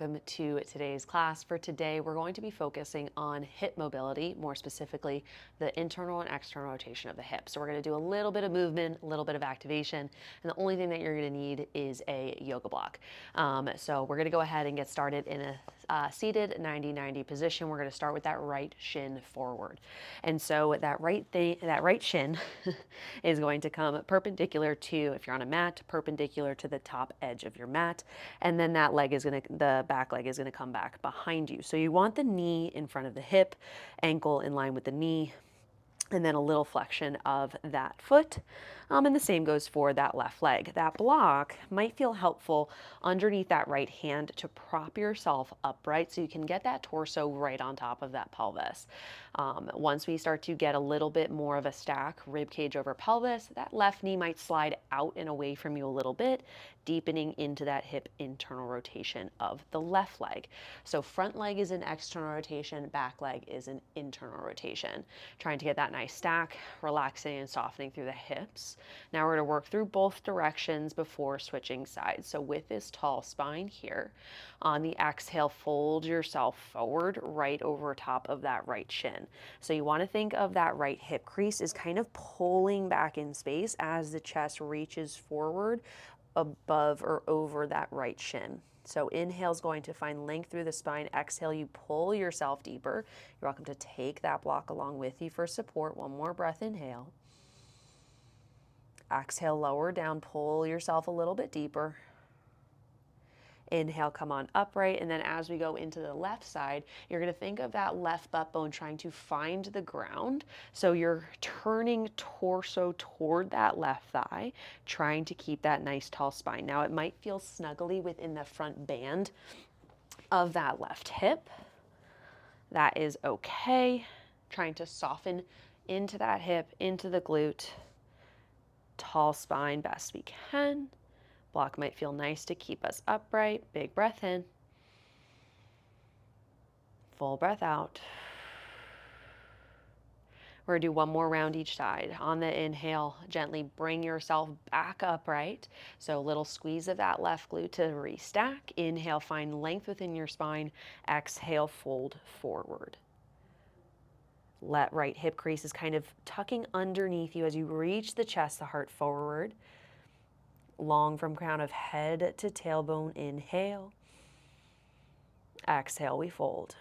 welcome to today's class. For today, we're going to be focusing on hip mobility, more specifically, the internal and external rotation of the hip. So we're going to do a little bit of movement, a little bit of activation, and the only thing that you're going to need is a yoga block. So we're going to go ahead and get started in a seated 90-90 position. We're going to start with that right shin forward. And so that right shin is going to come perpendicular to, if you're on a mat, perpendicular to the top edge of your mat. And then that leg is the back leg is going to come back behind you. So you want the knee in front of the hip, ankle in line with the knee, and then a little flexion of that foot. And the same goes for that left leg. That block might feel helpful underneath that right hand to prop yourself upright so you can get that torso right on top of that pelvis. Once we start to get a little bit more of a stack, rib cage over pelvis, that left knee might slide out and away from you a little bit, deepening into that hip internal rotation of the left leg. So front leg is an external rotation, back leg is an internal rotation. Trying to get that nice stack, relaxing and softening through the hips. Now we're going to work through both directions before switching sides. So with this tall spine here, on the exhale, fold yourself forward right over top of that right shin. So you want to think of that right hip crease as kind of pulling back in space as the chest reaches forward above or over that right shin. So inhale is going to find length through the spine. Exhale, you pull yourself deeper. You're welcome to take that block along with you for support. One more breath, inhale. Exhale, lower down, pull yourself a little bit deeper. Inhale, come on upright, and then as we go into the left side, you're going to think of that left butt bone trying to find the ground. So you're turning torso toward that left thigh, trying to keep that nice tall spine. Now it might feel snuggly within the front band of that left hip. That is okay. Trying to soften into that hip, into the glute. Tall spine best we can. Block might feel nice to keep us upright. Big breath in. Full breath out. We're going to do one more round each side. On the inhale, gently bring yourself back upright. So a little squeeze of that left glute to restack. Inhale, find length within your spine. Exhale, fold forward. Let right hip crease is kind of tucking underneath you as you reach the chest, the heart forward. Long from crown of head to tailbone, inhale. Exhale, we fold.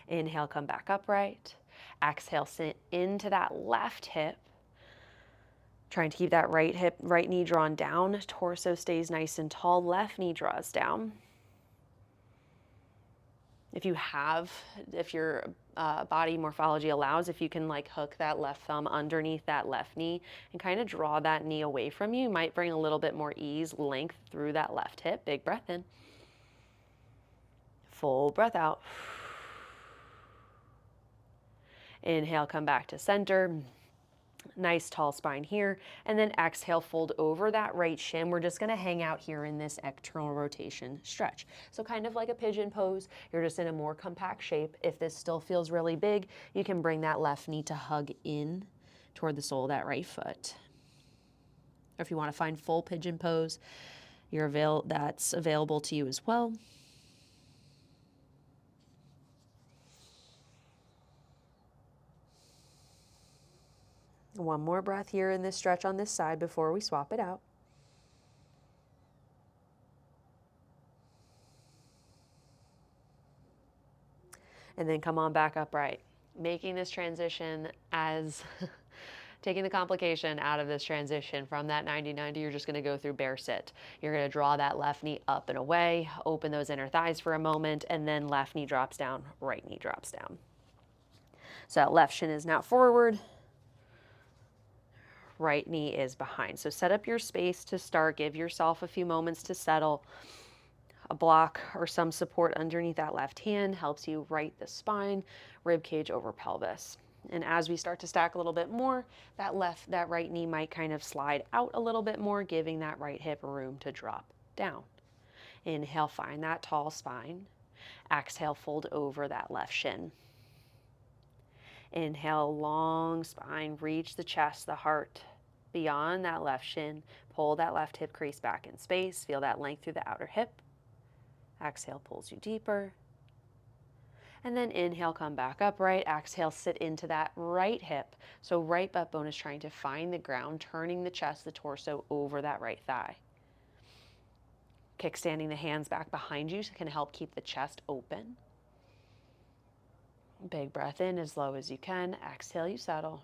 Inhale, come back upright. Exhale, sink into that left hip. Trying to keep that right knee drawn down. Torso stays nice and tall. Left knee draws down. If your body morphology allows, if you can like hook that left thumb underneath that left knee and kind of draw that knee away from you, might bring a little bit more ease, length through that left hip. Big breath in. Full breath out. Inhale, come back to center. Nice tall spine here. And then exhale, fold over that right shin. We're just going to hang out here in this external rotation stretch. So kind of like a pigeon pose, you're just in a more compact shape. If this still feels really big, you can bring that left knee to hug in toward the sole of that right foot. Or if you want to find full pigeon pose, that's available to you as well. One more breath here in this stretch on this side before we swap it out. And then come on back upright. Making this transition as taking the complication out of this transition from that 90-90, you're just going to go through bear sit. You're going to draw that left knee up and away, open those inner thighs for a moment, and then left knee drops down, right knee drops down. So that left shin is now forward. Right knee is behind. So set up your space to start. Give yourself a few moments to settle. A block or some support underneath that left hand helps you right the spine, rib cage over pelvis. And as we start to stack a little bit more, that right knee might kind of slide out a little bit more, giving that right hip room to drop down. Inhale, find that tall spine. Exhale, fold over that left shin. Inhale, long spine, reach the chest, the heart. beyond that left shin. Pull that left hip crease back in space. Feel that length through the outer hip. Exhale, pulls you deeper. And then inhale, come back upright. Exhale, sit into that right hip. So right butt bone is trying to find the ground, turning the chest, the torso over that right thigh. Kickstanding the hands back behind you can help keep the chest open. Big breath in as low as you can. Exhale, you settle.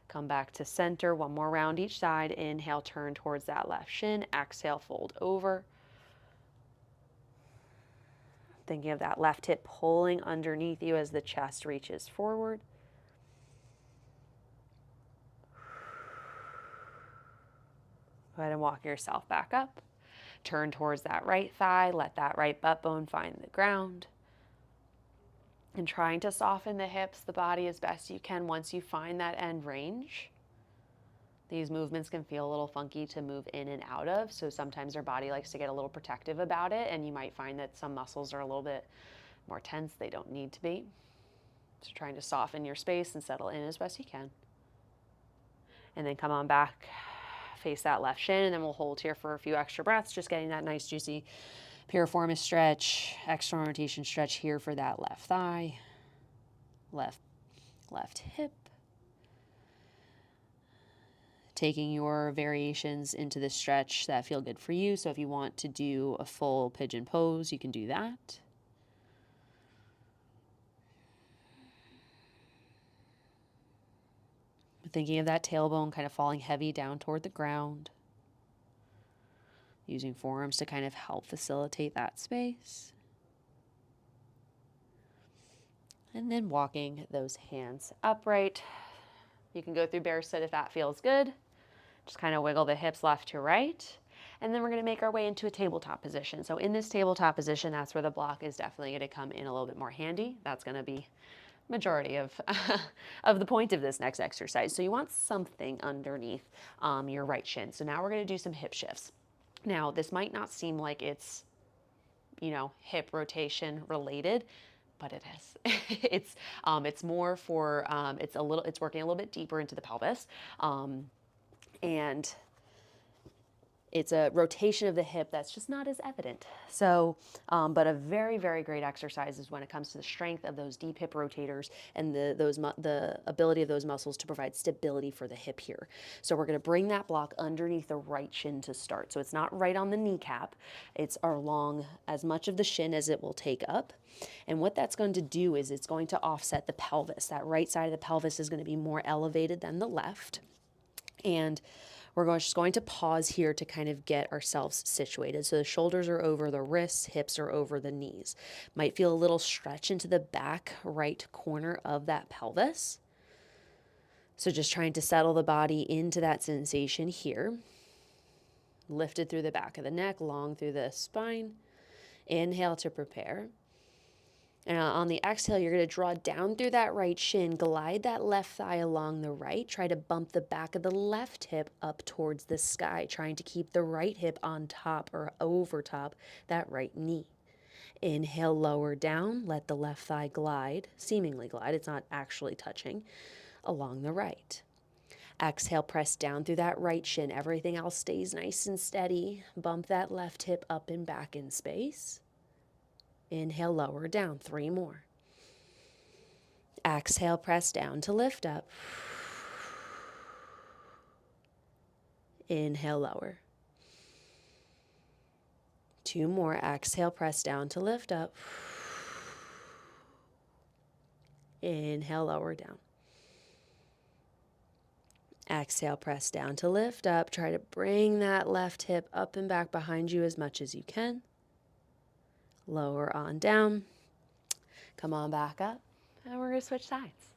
Come back to center. One more round each side. Inhale, turn towards that left shin. Exhale, fold over. Thinking of that left hip pulling underneath you as the chest reaches forward. Go ahead and walk yourself back up. Turn towards that right thigh. Let that right butt bone find the ground. And trying to soften the hips, the body as best you can once you find that end range. These movements can feel a little funky to move in and out of, so sometimes our body likes to get a little protective about it, and you might find that some muscles are a little bit more tense. They don't need to be. So trying to soften your space and settle in as best you can. And then come on back, face that left shin, and then we'll hold here for a few extra breaths, just getting that nice juicy piriformis stretch, external rotation stretch here for that left thigh, left hip. Taking your variations into the stretch that feel good for you. So if you want to do a full pigeon pose, you can do that. Thinking of that tailbone kind of falling heavy down toward the ground. Using forearms to kind of help facilitate that space. And then walking those hands upright. You can go through bear sit if that feels good. Just kind of wiggle the hips left to right. And then we're going to make our way into a tabletop position. So in this tabletop position, that's where the block is definitely going to come in a little bit more handy. That's going to be majority of of the point of this next exercise. So you want something underneath your right shin. So now we're going to do some hip shifts. Now, this might not seem like it's, hip rotation related, but it is. It's more for, it's working a little bit deeper into the pelvis. And it's a rotation of the hip that's just not as evident. So, but a very, very great exercise is when it comes to the strength of those deep hip rotators and the ability of those muscles to provide stability for the hip here. So we're going to bring that block underneath the right shin to start. So it's not right on the kneecap. It's along as much of the shin as it will take up. And what that's going to do is it's going to offset the pelvis. That right side of the pelvis is going to be more elevated than the left. And we're just going to pause here to kind of get ourselves situated. So the shoulders are over the wrists, hips are over the knees. Might feel a little stretch into the back right corner of that pelvis. So just trying to settle the body into that sensation here. Lifted through the back of the neck, long through the spine. Inhale to prepare. And on the exhale, you're going to draw down through that right shin, glide that left thigh along the right, try to bump the back of the left hip up towards the sky, trying to keep the right hip on top or over top that right knee. Inhale, lower down, let the left thigh glide, seemingly glide, it's not actually touching, along the right. Exhale, press down through that right shin. Everything else stays nice and steady. Bump that left hip up and back in space. Inhale, lower down. 3 more. Exhale, press down to lift up. Inhale, lower. 2 more. Exhale, press down to lift up. Inhale, lower down. Exhale, press down to lift up. Try to bring that left hip up and back behind you as much as you can. Lower on down. Come on back up. And we're going to switch sides.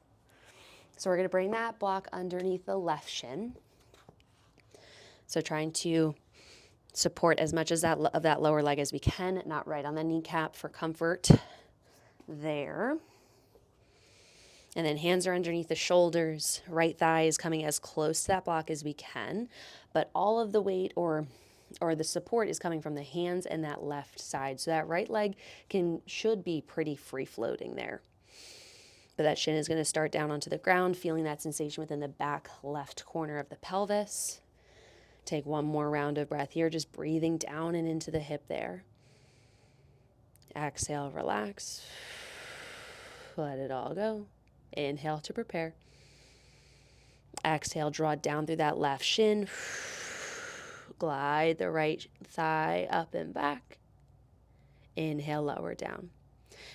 So we're going to bring that block underneath the left shin. So trying to support as much as of that lower leg as we can, not right on the kneecap for comfort. There. And then hands are underneath the shoulders. Right thigh is coming as close to that block as we can. But all of the weight or the support is coming from the hands and that left side. So that right leg should be pretty free floating there. But that shin is going to start down onto the ground, feeling that sensation within the back left corner of the pelvis. Take one more round of breath here, just breathing down and into the hip there. Exhale, relax. Let it all go. Inhale to prepare. Exhale, draw down through that left shin. Glide the right thigh up and back. Inhale, lower down.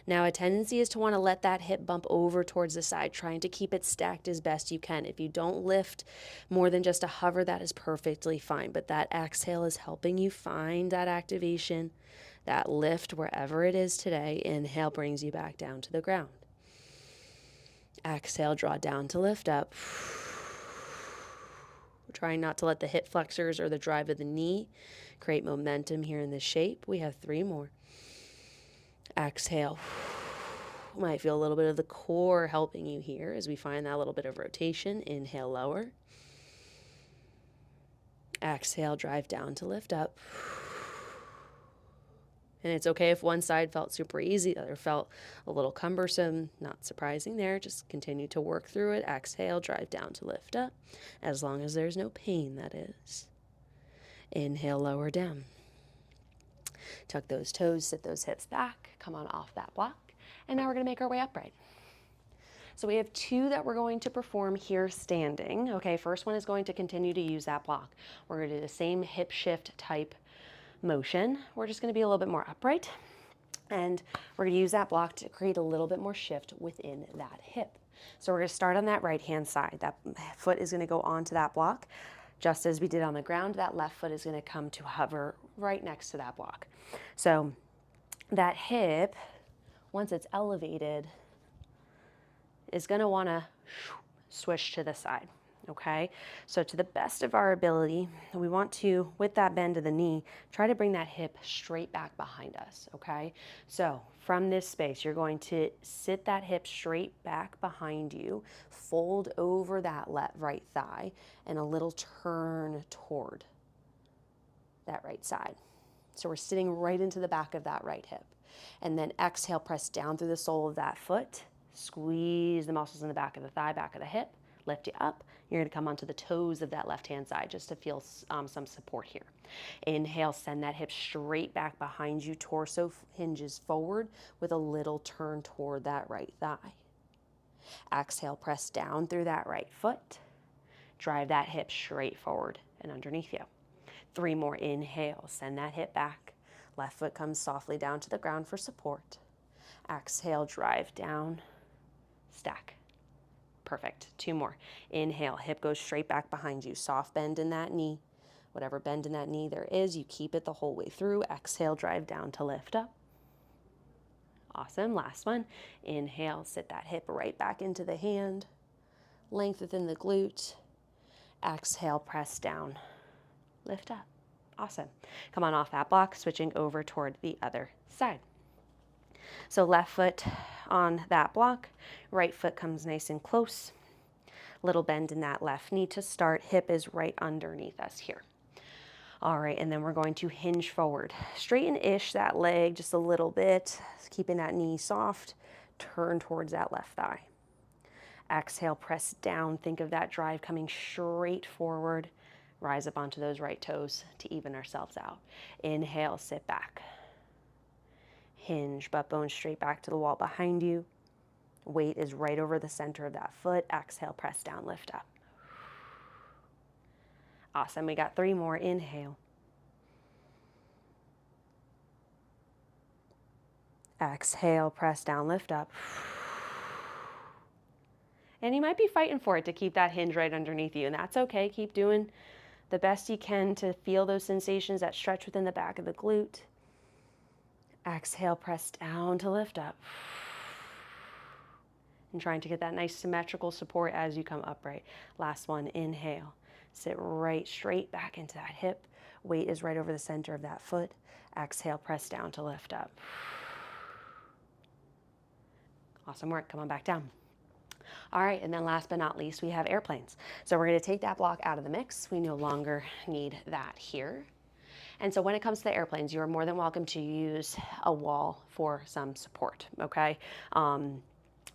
Now, a tendency is to want to let that hip bump over towards the side, trying to keep it stacked as best you can. If you don't lift more than just a hover, that is perfectly fine. But that exhale is helping you find that activation, that lift wherever it is today. Inhale brings you back down to the ground. Exhale, draw down to lift up. Trying not to let the hip flexors or the drive of the knee create momentum here in this shape. We have 3 more. Exhale. Might feel a little bit of the core helping you here as we find that little bit of rotation. Inhale, lower. Exhale, drive down to lift up. And it's okay if one side felt super easy, the other felt a little cumbersome. Not surprising there. Just continue to work through it. Exhale, drive down to lift up. As long as there's no pain, that is. Inhale, lower down. Tuck those toes, sit those hips back. Come on off that block. And now we're going to make our way upright. So we have 2 that we're going to perform here standing. Okay, first one is going to continue to use that block. We're going to do the same hip shift type motion. We're just going to be a little bit more upright, and we're going to use that block to create a little bit more shift within that hip. So we're going to start on that right hand side. That foot is going to go onto that block just as we did on the ground. That left foot is going to come to hover right next to that block. So that hip, once it's elevated, is going to want to swish to the side. Okay, so to the best of our ability, we want to, with that bend of the knee, try to bring that hip straight back behind us. Okay, so from this space, you're going to sit that hip straight back behind you, fold over that right thigh, and a little turn toward that right side. So we're sitting right into the back of that right hip. And then exhale, press down through the sole of that foot, squeeze the muscles in the back of the thigh, back of the hip, lift you up. You're going to come onto the toes of that left-hand side just to feel some support here. Inhale, send that hip straight back behind you. Torso hinges forward with a little turn toward that right thigh. Exhale, press down through that right foot. Drive that hip straight forward and underneath you. 3 more. Inhale, send that hip back. Left foot comes softly down to the ground for support. Exhale, drive down, stack. Perfect. 2 more. Inhale, hip goes straight back behind you. Soft bend in that knee. Whatever bend in that knee there is, you keep it the whole way through. Exhale, drive down to lift up. Awesome. Last one. Inhale, sit that hip right back into the hand. Length within the glute. Exhale, press down. Lift up. Awesome. Come on off that block, switching over toward the other side. So left foot on that block, right foot comes nice and close. Little bend in that left knee to start. Hip is right underneath us here. All right, and then we're going to hinge forward. Straighten-ish that leg just a little bit, keeping that knee soft. Turn towards that left thigh. Exhale, press down. Think of that drive coming straight forward. Rise up onto those right toes to even ourselves out. Inhale, sit back. Hinge, butt bone straight back to the wall behind you. Weight is right over the center of that foot. Exhale, press down, lift up. Awesome. We got 3 more. Inhale. Exhale, press down, lift up. And you might be fighting for it to keep that hinge right underneath you, and that's okay. Keep doing the best you can to feel those sensations that stretch within the back of the glute. Exhale, press down to lift up. And trying to get that nice symmetrical support as you come upright. Last one, inhale. Sit right straight back into that hip. Weight is right over the center of that foot. Exhale, press down to lift up. Awesome work. Come on back down. All right, and then last but not least, we have airplanes. So we're going to take that block out of the mix. We no longer need that here. And so when it comes to the airplanes, you are more than welcome to use a wall for some support, okay?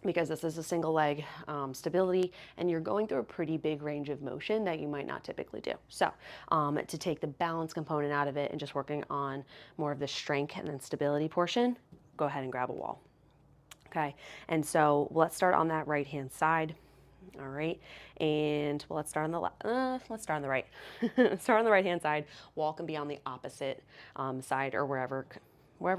because this is a single leg stability, and you're going through a pretty big range of motion that you might not typically do. So to take the balance component out of it and just working on more of the strength and then stability portion, go ahead and grab a wall. Okay, and so let's start on that right hand side. All right, and well, let's start on the let's start on the right. Start on the right hand side. Wall can be on the opposite side or wherever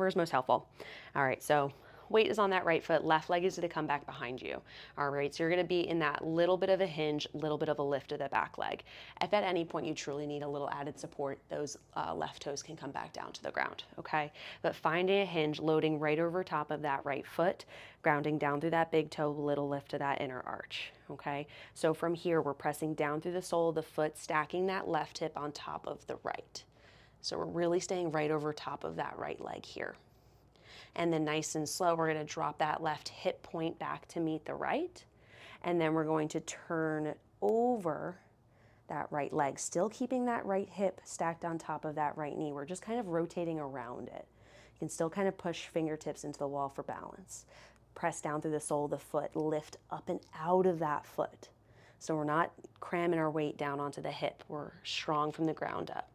is most helpful. All right, so weight is on that right foot. Left leg is going to come back behind you. All right, so you're going to be in that little bit of a hinge, little bit of a lift of the back leg. If at any point you truly need a little added support, those left toes can come back down to the ground. Okay, but finding a hinge, loading right over top of that right foot, grounding down through that big toe, little lift to that inner arch. Okay, so from here we're pressing down through the sole of the foot, stacking that left hip on top of the right. So we're really staying right over top of that right leg here. And then nice and slow, we're going to drop that left hip point back to meet the right. And then we're going to turn over that right leg, still keeping that right hip stacked on top of that right knee. We're just kind of rotating around it. You can still kind of push fingertips into the wall for balance. Press down through the sole of the foot, lift up and out of that foot. So we're not cramming our weight down onto the hip. We're strong from the ground up.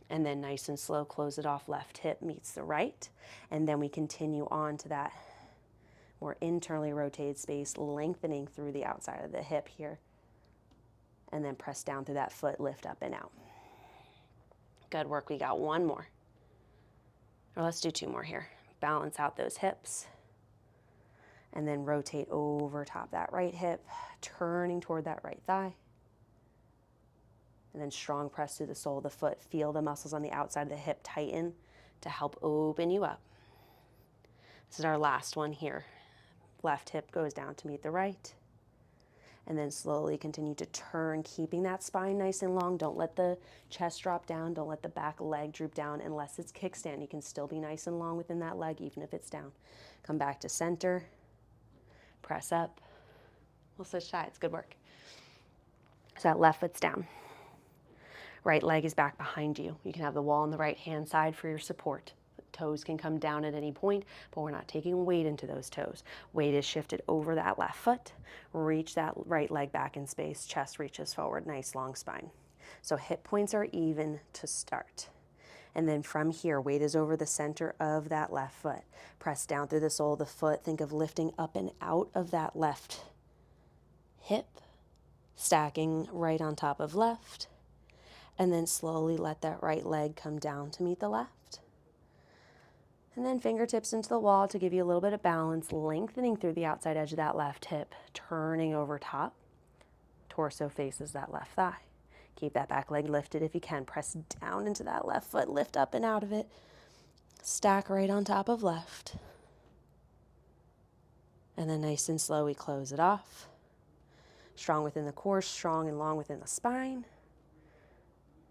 And then nice and slow, close it off, left hip meets the right. And then we continue on to that more internally rotated space, lengthening through the outside of the hip here. And then press down through that foot, lift up and out. Good work, we got one more. Or let's do two more here. Balance out those hips. And then rotate over top that right hip, turning toward that right thigh. And then strong press through the sole of the foot. Feel the muscles on the outside of the hip tighten to help open you up. This is our last one here. Left hip goes down to meet the right. And then slowly continue to turn, keeping that spine nice and long. Don't let the chest drop down. Don't let the back leg droop down unless it's kickstand. You can still be nice and long within that leg, even if it's down. Come back to center. Press up. We'll switch sides. Good work. So that left foot's down. Right leg is back behind you. You can have the wall on the right hand side for your support. The toes can come down at any point, but we're not taking weight into those toes. Weight is shifted over that left foot. Reach that right leg back in space. Chest reaches forward. Nice long spine. So hip points are even to start. And then from here, weight is over the center of that left foot. Press down through the sole of the foot. Think of lifting up and out of that left hip. Stacking right on top of left. And then slowly let that right leg come down to meet the left. And then fingertips into the wall to give you a little bit of balance, lengthening through the outside edge of that left hip, turning over top. Torso faces that left thigh. Keep that back leg lifted if you can. Press down into that left foot, lift up and out of it. Stack right on top of left. And then nice and slow, we close it off. Strong within the core, strong and long within the spine.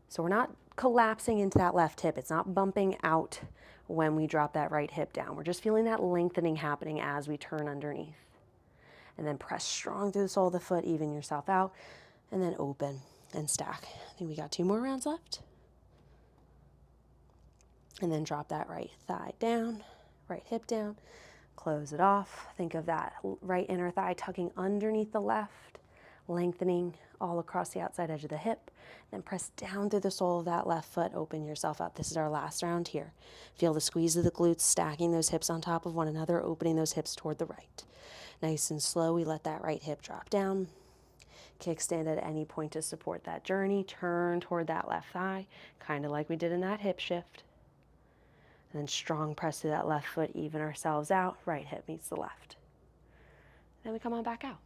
So we're not collapsing into that left hip. It's not bumping out when we drop that right hip down. We're just feeling that lengthening happening as we turn underneath. And then press strong through the sole of the foot, even yourself out, and then open and stack. I think we got 2 more rounds left. And then drop that right thigh down, right hip down, close it off. Think of that right inner thigh tucking underneath the left, lengthening all across the outside edge of the hip. Then press down through the sole of that left foot, open yourself up. This is our last round here. Feel the squeeze of the glutes, stacking those hips on top of one another, opening those hips toward the right. Nice and slow, we let that right hip drop down. Kickstand at any point to support that journey. Turn toward that left thigh, kind of like we did in that hip shift. And then strong press through that left foot, even ourselves out. Right hip meets the left. Then we come on back out.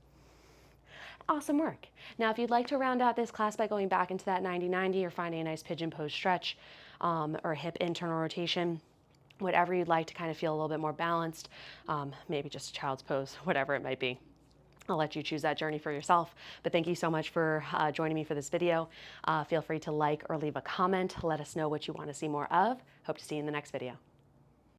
Awesome work. Now, if you'd like to round out this class by going back into that 90-90 or finding a nice pigeon pose stretch or hip internal rotation, whatever you'd like to kind of feel a little bit more balanced, maybe just a child's pose, whatever it might be. I'll let you choose that journey for yourself. But thank you so much for joining me for this video. Feel free to like or leave a comment. Let us know what you want to see more of. Hope to see you in the next video.